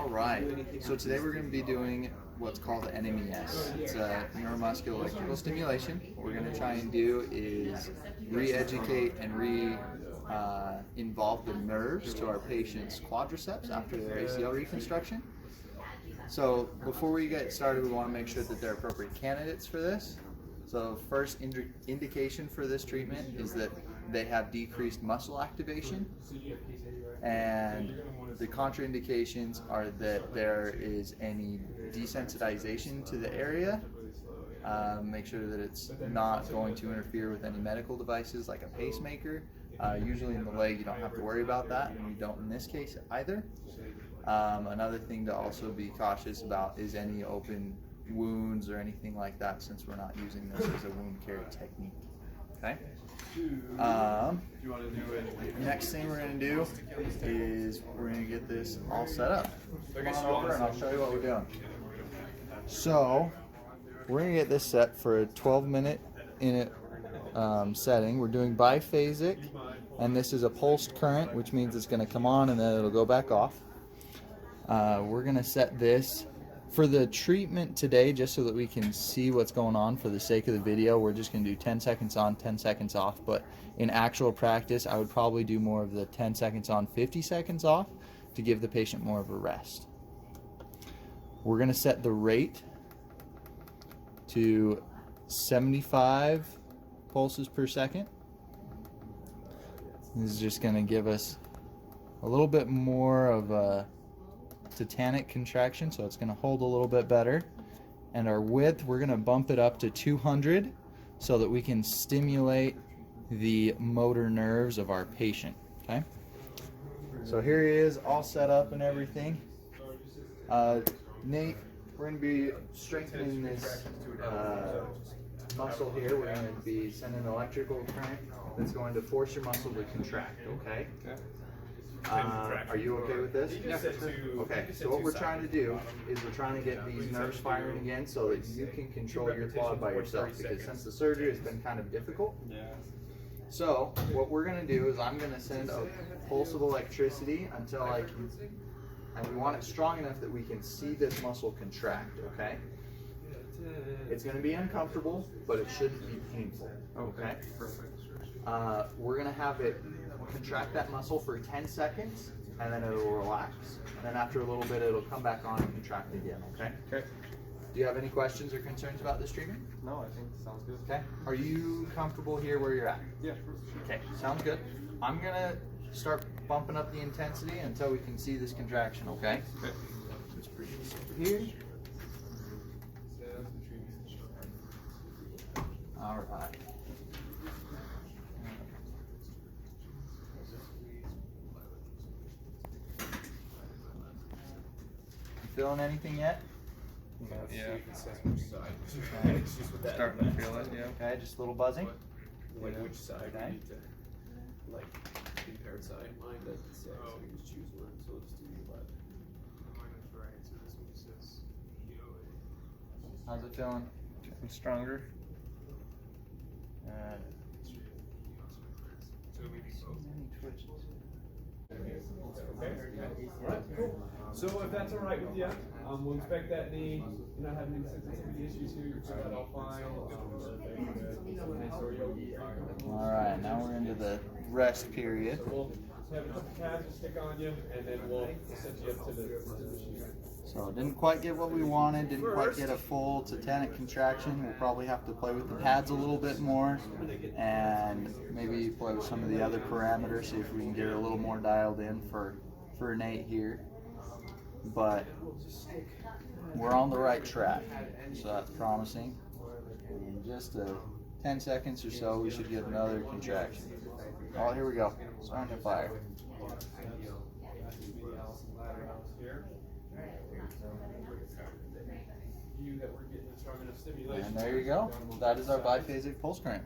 All right, so today we're going to be doing what's called Nmes. It's a neuromuscular electrical stimulation. What we're going to try and do is re-educate and involve the nerves to our patient's quadriceps after their ACL reconstruction. So before we get started, we want to make sure that they're appropriate candidates for this. So first indication for this treatment is that they have decreased muscle activation, and the contraindications are that there is any desensitization to the area. Make sure that it's not going to interfere with any medical devices like a pacemaker. Usually in the leg you don't have to worry about that, and you don't in this case either. Another thing to also be cautious about is any open wounds or anything like that, since we're not using this as a wound care technique. Okay. Next thing we're going to do is we're going to get this all set up. Come on over and I'll show you what we're doing. So we're going to get this set for a 12-minute setting. We're doing biphasic, and this is a pulsed current, which means it's going to come on and then it'll go back off. We're going to set this for the treatment today, just so that we can see what's going on for the sake of the video. We're just going to do 10 seconds on, 10 seconds off, but in actual practice I would probably do more of the 10 seconds on, 50 seconds off to give the patient more of a rest. We're going to set the rate to 75 pulses per second. This is just going to give us a little bit more of a tetanic contraction, so it's going to hold a little bit better. And our width, we're going to bump it up to 200 so that we can stimulate the motor nerves of our patient. Okay, so here he is all set up and everything. Nate, we're going to be strengthening this muscle here. We're going to be sending an electrical current that's going to force your muscle to contract. Okay. Are you okay with this? Yeah. Okay, so what we're trying to do is we're trying to get these nerves firing again so that you can control your quad by yourself, because since the surgery has been kind of difficult. So what we're going to do is I'm going to send a pulse of electricity until and we want it strong enough that we can see this muscle contract, okay? It's going to be uncomfortable, but it shouldn't be painful, okay? We're going to have it contract that muscle for 10 seconds, and then it'll relax. And then after a little bit, it'll come back on and contract again, okay? Okay. Do you have any questions or concerns about this treatment? No, I think it sounds good. Okay. Are you comfortable here where you're at? Yeah. Okay, sounds good. I'm going to start bumping up the intensity until we can see this contraction, okay? Okay. Let's bring this over here. All right. Feeling anything yet? Yeah. Okay. Starting to feel it, yeah. Okay, just a little buzzing. Like which side Okay. we need to, like, impaired side. Mine doesn't say, so we just choose one, so we'll just do the left. How's it feeling? Getting stronger. Many twitches. Alright, cool. So if that's alright with you, we'll inspect that knee. You're not having any sensitivity issues here. You're feeling all fine. Alright, now we're into the rest period. So we'll have a couple pads to stick on you, and then we'll set you up to the machine. So didn't quite get what we wanted, didn't quite get a full tetanic contraction. We'll probably have to play with the pads a little bit more, and maybe play with some of the other parameters, see if we can get it a little more dialed in for Nate here. But we're on the right track, so that's promising. In just 10 seconds or so, we should get another contraction. Oh, here we go. Starting to fire. And there you go. That is our biphasic pulse current.